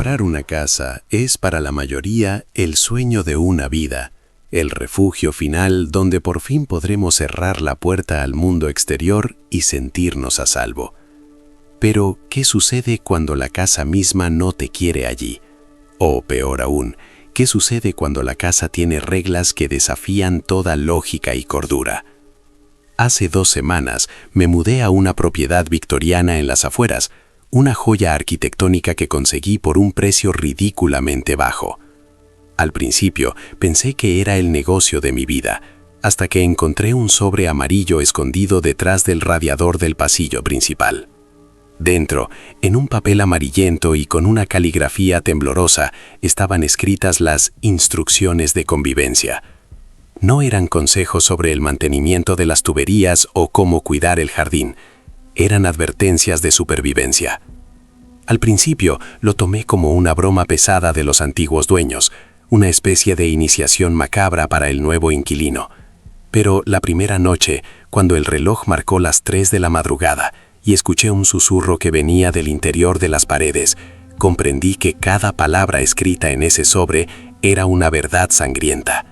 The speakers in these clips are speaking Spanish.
Comprar una casa es para la mayoría el sueño de una vida, el refugio final donde por fin podremos cerrar la puerta al mundo exterior y sentirnos a salvo. Pero, ¿qué sucede cuando la casa misma no te quiere allí? O peor aún, ¿qué sucede cuando la casa tiene reglas que desafían toda lógica y cordura? Hace 2 semanas me mudé a una propiedad victoriana en las afueras, una joya arquitectónica que conseguí por un precio ridículamente bajo. Al principio pensé que era el negocio de mi vida, hasta que encontré un sobre amarillo escondido detrás del radiador del pasillo principal. Dentro, en un papel amarillento y con una caligrafía temblorosa, estaban escritas las instrucciones de convivencia. No eran consejos sobre el mantenimiento de las tuberías o cómo cuidar el jardín. Eran advertencias de supervivencia. Al principio lo tomé como una broma pesada de los antiguos dueños, una especie de iniciación macabra para el nuevo inquilino. Pero la primera noche, cuando el reloj marcó las 3 de la madrugada y escuché un susurro que venía del interior de las paredes, comprendí que cada palabra escrita en ese sobre era una verdad sangrienta.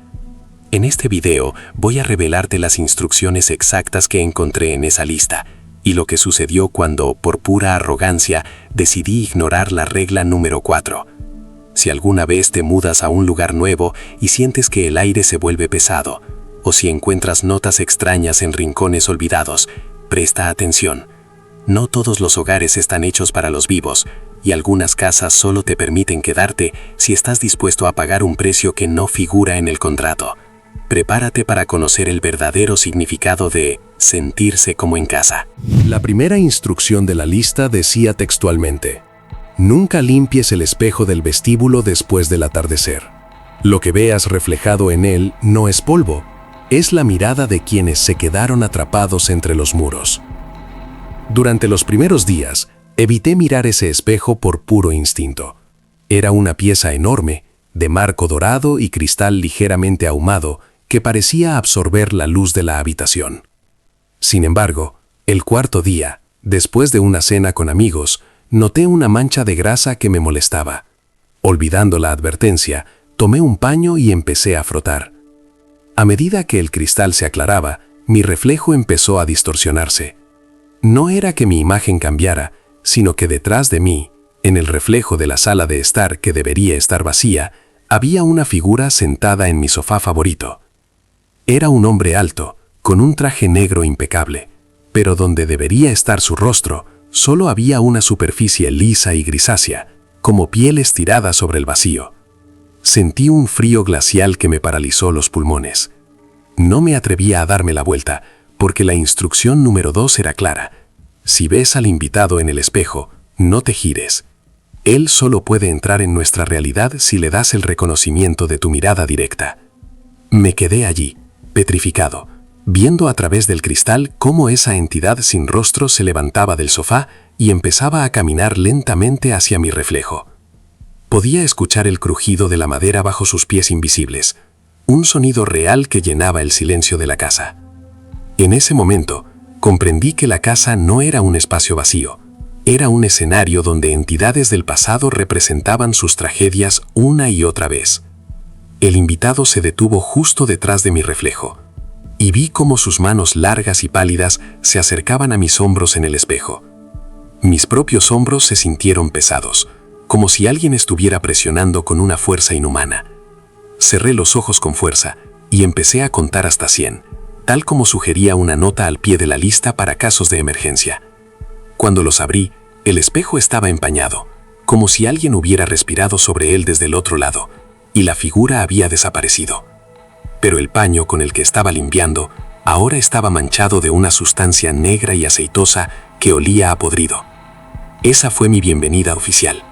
En este video voy a revelarte las instrucciones exactas que encontré en esa lista y lo que sucedió cuando, por pura arrogancia, decidí ignorar la regla número 4. Si alguna vez te mudas a un lugar nuevo y sientes que el aire se vuelve pesado, o si encuentras notas extrañas en rincones olvidados, presta atención. No todos los hogares están hechos para los vivos, y algunas casas solo te permiten quedarte si estás dispuesto a pagar un precio que no figura en el contrato. Prepárate para conocer el verdadero significado de sentirse como en casa. La primera instrucción de la lista decía textualmente: nunca limpies el espejo del vestíbulo después del atardecer. Lo que veas reflejado en él no es polvo, es la mirada de quienes se quedaron atrapados entre los muros. Durante los primeros días, evité mirar ese espejo por puro instinto. Era una pieza enorme, de marco dorado y cristal ligeramente ahumado, que parecía absorber la luz de la habitación. Sin embargo, el 4.º día, después de una cena con amigos, noté una mancha de grasa que me molestaba. Olvidando la advertencia, tomé un paño y empecé a frotar. A medida que el cristal se aclaraba, mi reflejo empezó a distorsionarse. No era que mi imagen cambiara, sino que detrás de mí, en el reflejo de la sala de estar que debería estar vacía, había una figura sentada en mi sofá favorito. Era un hombre alto, con un traje negro impecable, pero donde debería estar su rostro, solo había una superficie lisa y grisácea, como piel estirada sobre el vacío. Sentí un frío glacial que me paralizó los pulmones. No me atrevía a darme la vuelta, porque la instrucción número 2 era clara. Si ves al invitado en el espejo, no te gires. Él solo puede entrar en nuestra realidad si le das el reconocimiento de tu mirada directa. Me quedé allí, petrificado, viendo a través del cristal cómo esa entidad sin rostro se levantaba del sofá y empezaba a caminar lentamente hacia mi reflejo. Podía escuchar el crujido de la madera bajo sus pies invisibles, un sonido real que llenaba el silencio de la casa. En ese momento, comprendí que la casa no era un espacio vacío, era un escenario donde entidades del pasado representaban sus tragedias una y otra vez. El invitado se detuvo justo detrás de mi reflejo, y vi cómo sus manos largas y pálidas se acercaban a mis hombros en el espejo. Mis propios hombros se sintieron pesados, como si alguien estuviera presionando con una fuerza inhumana. Cerré los ojos con fuerza y empecé a contar hasta 100, tal como sugería una nota al pie de la lista para casos de emergencia. Cuando los abrí, el espejo estaba empañado, como si alguien hubiera respirado sobre él desde el otro lado, y la figura había desaparecido. Pero el paño con el que estaba limpiando ahora estaba manchado de una sustancia negra y aceitosa que olía a podrido. Esa fue mi bienvenida oficial.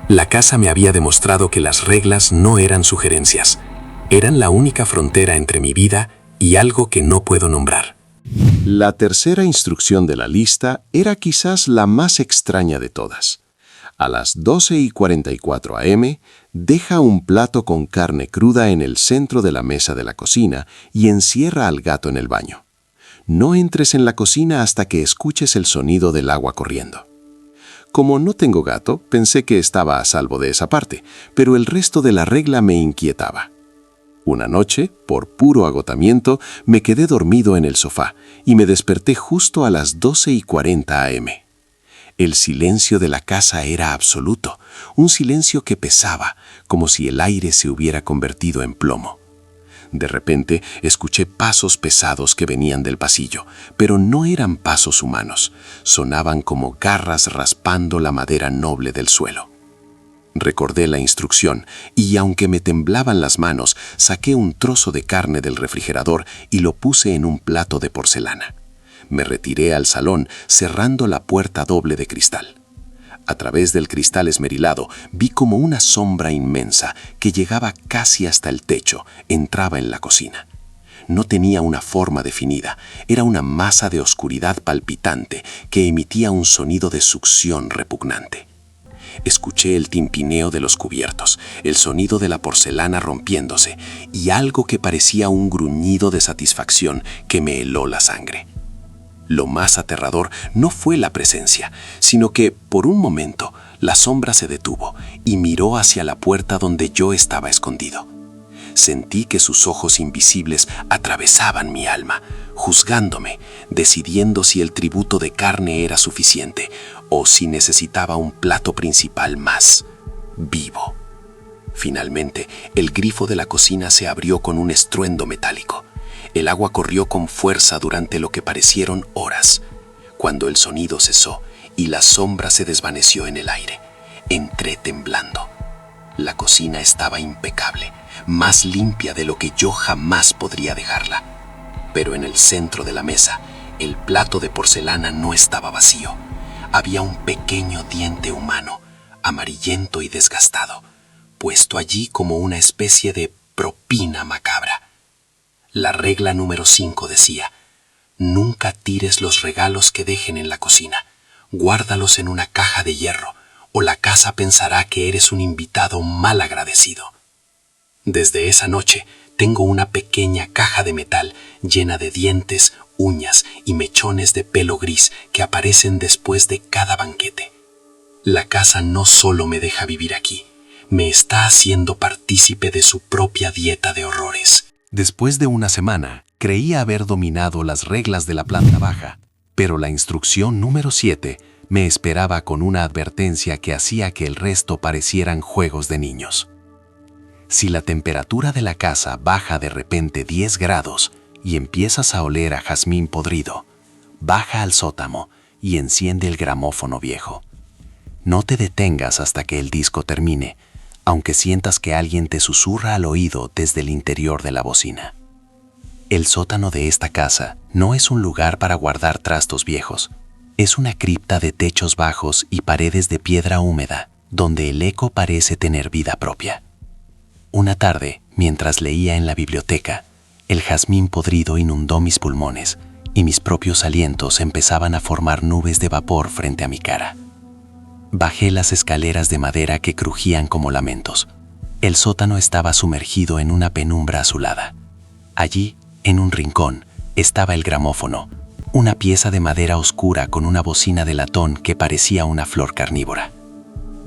La casa me había demostrado que las reglas no eran sugerencias, eran la única frontera entre mi vida y algo que no puedo nombrar. La tercera instrucción de la lista era quizás la más extraña de todas. A las 12:44 am, deja un plato con carne cruda en el centro de la mesa de la cocina y encierra al gato en el baño. No entres en la cocina hasta que escuches el sonido del agua corriendo. Como no tengo gato, pensé que estaba a salvo de esa parte, pero el resto de la regla me inquietaba. Una noche, por puro agotamiento, me quedé dormido en el sofá y me desperté justo a las 12:40 a.m. El silencio de la casa era absoluto, un silencio que pesaba, como si el aire se hubiera convertido en plomo. De repente escuché pasos pesados que venían del pasillo, pero no eran pasos humanos, sonaban como garras raspando la madera noble del suelo. Recordé la instrucción y, aunque me temblaban las manos, saqué un trozo de carne del refrigerador y lo puse en un plato de porcelana. Me retiré al salón, cerrando la puerta doble de cristal. A través del cristal esmerilado vi como una sombra inmensa que llegaba casi hasta el techo, entraba en la cocina. No tenía una forma definida, era una masa de oscuridad palpitante que emitía un sonido de succión repugnante. Escuché el timpineo de los cubiertos, el sonido de la porcelana rompiéndose y algo que parecía un gruñido de satisfacción que me heló la sangre. Lo más aterrador no fue la presencia, sino que, por un momento, la sombra se detuvo y miró hacia la puerta donde yo estaba escondido. Sentí que sus ojos invisibles atravesaban mi alma, juzgándome, decidiendo si el tributo de carne era suficiente o si necesitaba un plato principal más, vivo. Finalmente, el grifo de la cocina se abrió con un estruendo metálico. El agua corrió con fuerza durante lo que parecieron horas. Cuando el sonido cesó y la sombra se desvaneció en el aire, entré temblando. La cocina estaba impecable, más limpia de lo que yo jamás podría dejarla. Pero en el centro de la mesa, el plato de porcelana no estaba vacío. Había un pequeño diente humano, amarillento y desgastado, puesto allí como una especie de propina macabra. La regla número 5 decía: nunca tires los regalos que dejen en la cocina, guárdalos en una caja de hierro, o la casa pensará que eres un invitado mal agradecido. Desde esa noche tengo una pequeña caja de metal llena de dientes, uñas y mechones de pelo gris que aparecen después de cada banquete. La casa no solo me deja vivir aquí, me está haciendo partícipe de su propia dieta de horrores. Después de una semana, creía haber dominado las reglas de la planta baja, pero la instrucción número 7 me esperaba con una advertencia que hacía que el resto parecieran juegos de niños. Si la temperatura de la casa baja de repente 10 grados y empiezas a oler a jazmín podrido, baja al sótano y enciende el gramófono viejo. No te detengas hasta que el disco termine, aunque sientas que alguien te susurra al oído desde el interior de la bocina. El sótano de esta casa no es un lugar para guardar trastos viejos. Es una cripta de techos bajos y paredes de piedra húmeda, donde el eco parece tener vida propia. Una tarde, mientras leía en la biblioteca, el jazmín podrido inundó mis pulmones y mis propios alientos empezaban a formar nubes de vapor frente a mi cara. Bajé las escaleras de madera que crujían como lamentos. El sótano estaba sumergido en una penumbra azulada. Allí, en un rincón, estaba el gramófono, una pieza de madera oscura con una bocina de latón que parecía una flor carnívora.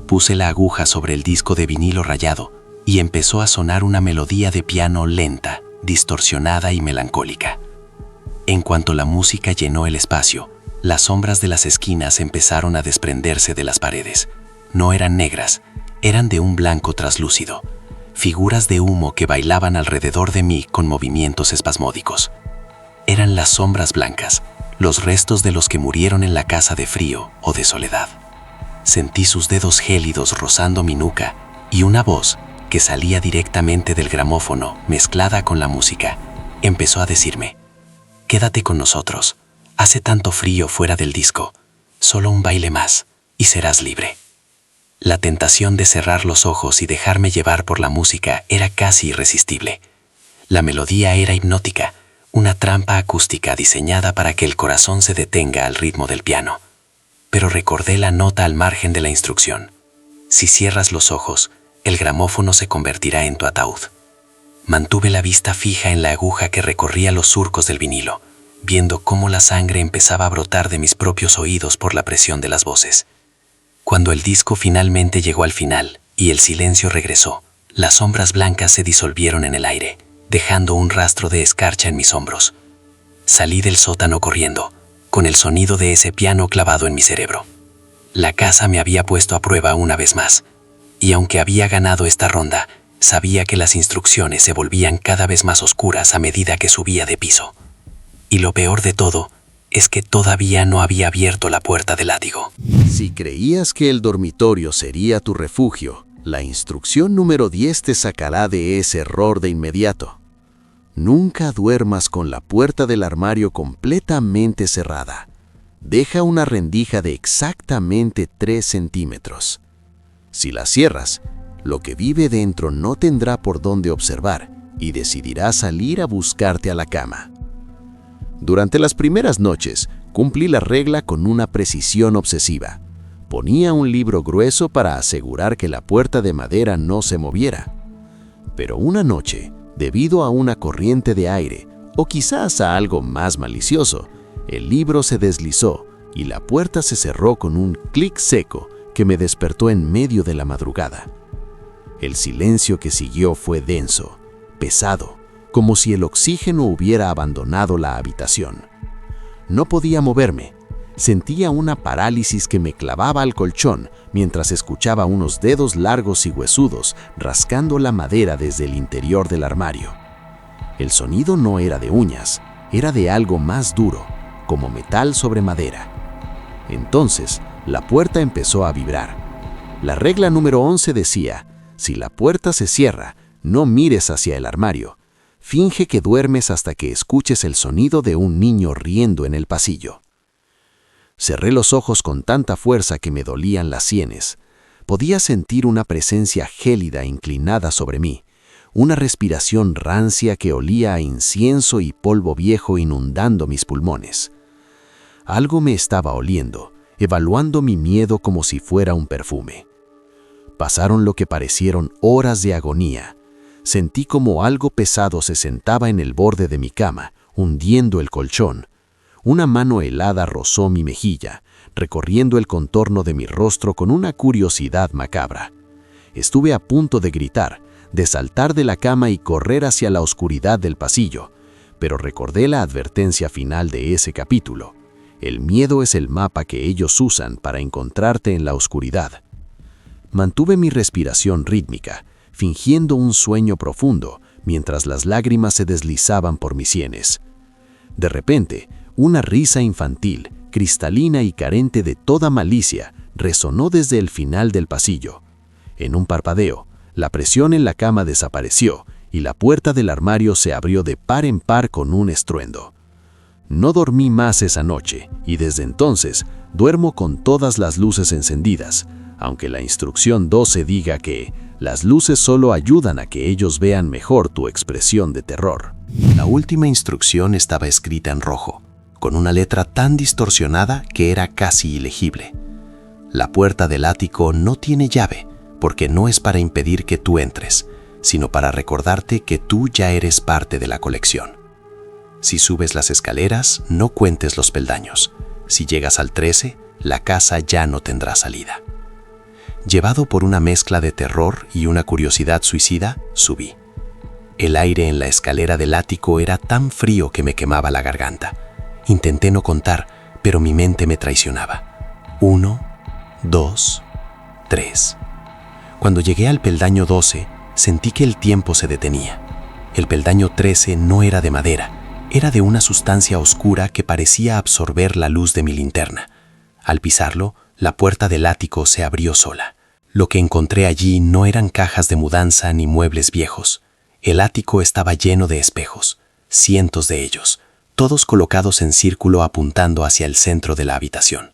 Puse la aguja sobre el disco de vinilo rayado y empezó a sonar una melodía de piano lenta, distorsionada y melancólica. En cuanto la música llenó el espacio, las sombras de las esquinas empezaron a desprenderse de las paredes. No eran negras, eran de un blanco traslúcido, figuras de humo que bailaban alrededor de mí con movimientos espasmódicos. Eran las sombras blancas, los restos de los que murieron en la casa de frío o de soledad. Sentí sus dedos gélidos rozando mi nuca y una voz, que salía directamente del gramófono mezclada con la música, empezó a decirme: «Quédate con nosotros. Hace tanto frío fuera del disco. Solo un baile más y serás libre». La tentación de cerrar los ojos y dejarme llevar por la música era casi irresistible. La melodía era hipnótica, una trampa acústica diseñada para que el corazón se detenga al ritmo del piano. Pero recordé la nota al margen de la instrucción: si cierras los ojos, el gramófono se convertirá en tu ataúd. Mantuve la vista fija en la aguja que recorría los surcos del vinilo, viendo cómo la sangre empezaba a brotar de mis propios oídos por la presión de las voces. Cuando el disco finalmente llegó al final y el silencio regresó, las sombras blancas se disolvieron en el aire, dejando un rastro de escarcha en mis hombros. Salí del sótano corriendo, con el sonido de ese piano clavado en mi cerebro. La casa me había puesto a prueba una vez más, y aunque había ganado esta ronda, sabía que las instrucciones se volvían cada vez más oscuras a medida que subía de piso. Y lo peor de todo es que todavía no había abierto la puerta del ático. Si creías que el dormitorio sería tu refugio, la instrucción número 10 te sacará de ese error de inmediato. Nunca duermas con la puerta del armario completamente cerrada. Deja una rendija de exactamente 3 centímetros. Si la cierras, lo que vive dentro no tendrá por dónde observar y decidirá salir a buscarte a la cama. Durante las primeras noches, cumplí la regla con una precisión obsesiva. Ponía un libro grueso para asegurar que la puerta de madera no se moviera. Pero una noche, debido a una corriente de aire, o quizás a algo más malicioso, el libro se deslizó y la puerta se cerró con un clic seco que me despertó en medio de la madrugada. El silencio que siguió fue denso, pesado, como si el oxígeno hubiera abandonado la habitación. No podía moverme. Sentía una parálisis que me clavaba al colchón mientras escuchaba unos dedos largos y huesudos rascando la madera desde el interior del armario. El sonido no era de uñas, era de algo más duro, como metal sobre madera. Entonces, la puerta empezó a vibrar. La regla número 11 decía: si la puerta se cierra, no mires hacia el armario. Finge que duermes hasta que escuches el sonido de un niño riendo en el pasillo. Cerré los ojos con tanta fuerza que me dolían las sienes. Podía sentir una presencia gélida inclinada sobre mí, una respiración rancia que olía a incienso y polvo viejo inundando mis pulmones. Algo me estaba oliendo, evaluando mi miedo como si fuera un perfume. Pasaron lo que parecieron horas de agonía. Sentí como algo pesado se sentaba en el borde de mi cama, hundiendo el colchón. Una mano helada rozó mi mejilla, recorriendo el contorno de mi rostro con una curiosidad macabra. Estuve a punto de gritar, de saltar de la cama y correr hacia la oscuridad del pasillo, pero recordé la advertencia final de ese capítulo. El miedo es el mapa que ellos usan para encontrarte en la oscuridad. Mantuve mi respiración rítmica, fingiendo un sueño profundo, mientras las lágrimas se deslizaban por mis sienes. De repente, una risa infantil, cristalina y carente de toda malicia, resonó desde el final del pasillo. En un parpadeo, la presión en la cama desapareció y la puerta del armario se abrió de par en par con un estruendo. No dormí más esa noche y desde entonces duermo con todas las luces encendidas, aunque la instrucción 12 diga que las luces solo ayudan a que ellos vean mejor tu expresión de terror. La última instrucción estaba escrita en rojo, con una letra tan distorsionada que era casi ilegible. La puerta del ático no tiene llave, porque no es para impedir que tú entres, sino para recordarte que tú ya eres parte de la colección. Si subes las escaleras, no cuentes los peldaños. Si llegas al 13, la casa ya no tendrá salida. Llevado por una mezcla de terror y una curiosidad suicida, subí. El aire en la escalera del ático era tan frío que me quemaba la garganta. Intenté no contar, pero mi mente me traicionaba. 1, 2, 3. Cuando llegué al peldaño 12, sentí que el tiempo se detenía. El peldaño 13 no era de madera, era de una sustancia oscura que parecía absorber la luz de mi linterna. Al pisarlo, la puerta del ático se abrió sola. Lo que encontré allí no eran cajas de mudanza ni muebles viejos. El ático estaba lleno de espejos, cientos de ellos, todos colocados en círculo apuntando hacia el centro de la habitación.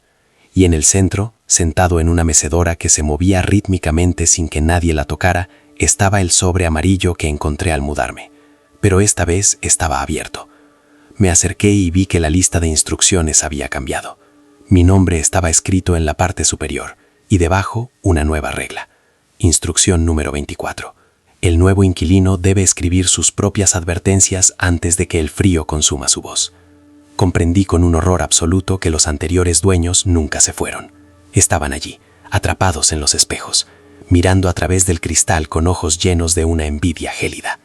Y en el centro, sentado en una mecedora que se movía rítmicamente sin que nadie la tocara, estaba el sobre amarillo que encontré al mudarme. Pero esta vez estaba abierto. Me acerqué y vi que la lista de instrucciones había cambiado. Mi nombre estaba escrito en la parte superior, y debajo una nueva regla. Instrucción número 24. El nuevo inquilino debe escribir sus propias advertencias antes de que el frío consuma su voz. Comprendí con un horror absoluto que los anteriores dueños nunca se fueron. Estaban allí, atrapados en los espejos, mirando a través del cristal con ojos llenos de una envidia gélida.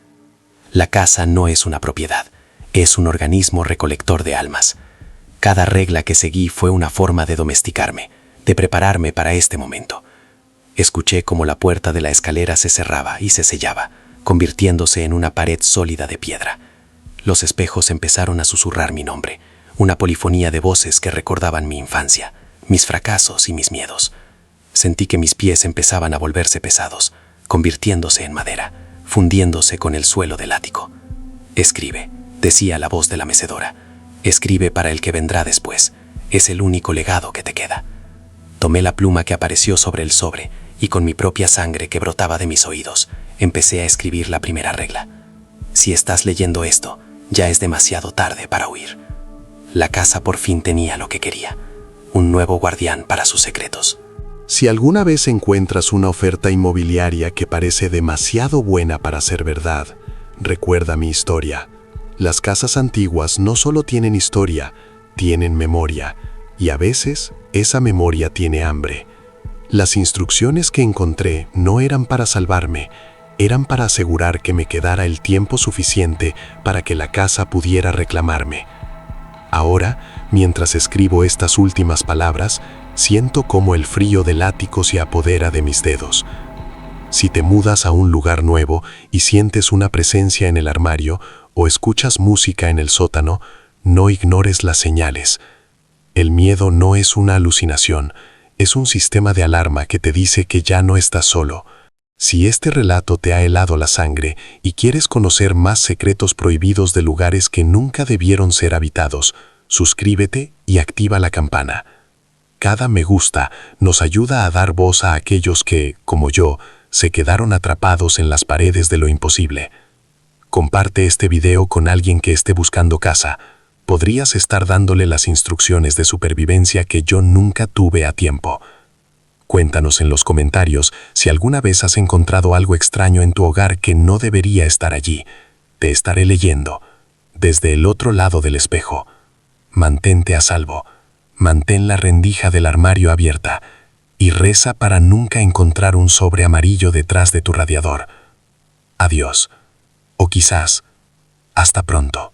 La casa no es una propiedad, es un organismo recolector de almas. Cada regla que seguí fue una forma de domesticarme, de prepararme para este momento. Escuché cómo la puerta de la escalera se cerraba y se sellaba, convirtiéndose en una pared sólida de piedra. Los espejos empezaron a susurrar mi nombre, una polifonía de voces que recordaban mi infancia, mis fracasos y mis miedos. Sentí que mis pies empezaban a volverse pesados, convirtiéndose en madera, fundiéndose con el suelo del ático. «Escribe», decía la voz de la mecedora. «Escribe para el que vendrá después. Es el único legado que te queda». Tomé la pluma que apareció sobre el sobre y con mi propia sangre que brotaba de mis oídos, empecé a escribir la primera regla. «Si estás leyendo esto, ya es demasiado tarde para huir». La casa por fin tenía lo que quería, un nuevo guardián para sus secretos. Si alguna vez encuentras una oferta inmobiliaria que parece demasiado buena para ser verdad, recuerda mi historia. Las casas antiguas no solo tienen historia, tienen memoria, y a veces esa memoria tiene hambre. Las instrucciones que encontré no eran para salvarme, eran para asegurar que me quedara el tiempo suficiente para que la casa pudiera reclamarme. Ahora, mientras escribo estas últimas palabras, siento cómo el frío del ático se apodera de mis dedos. Si te mudas a un lugar nuevo y sientes una presencia en el armario o escuchas música en el sótano, no ignores las señales. El miedo no es una alucinación, es un sistema de alarma que te dice que ya no estás solo. Si este relato te ha helado la sangre y quieres conocer más secretos prohibidos de lugares que nunca debieron ser habitados, suscríbete y activa la campana. Cada me gusta nos ayuda a dar voz a aquellos que, como yo, se quedaron atrapados en las paredes de lo imposible. Comparte este video con alguien que esté buscando casa. Podrías estar dándole las instrucciones de supervivencia que yo nunca tuve a tiempo. Cuéntanos en los comentarios si alguna vez has encontrado algo extraño en tu hogar que no debería estar allí. Te estaré leyendo desde el otro lado del espejo. Mantente a salvo. Mantén la rendija del armario abierta y reza para nunca encontrar un sobre amarillo detrás de tu radiador. Adiós. O quizás, hasta pronto.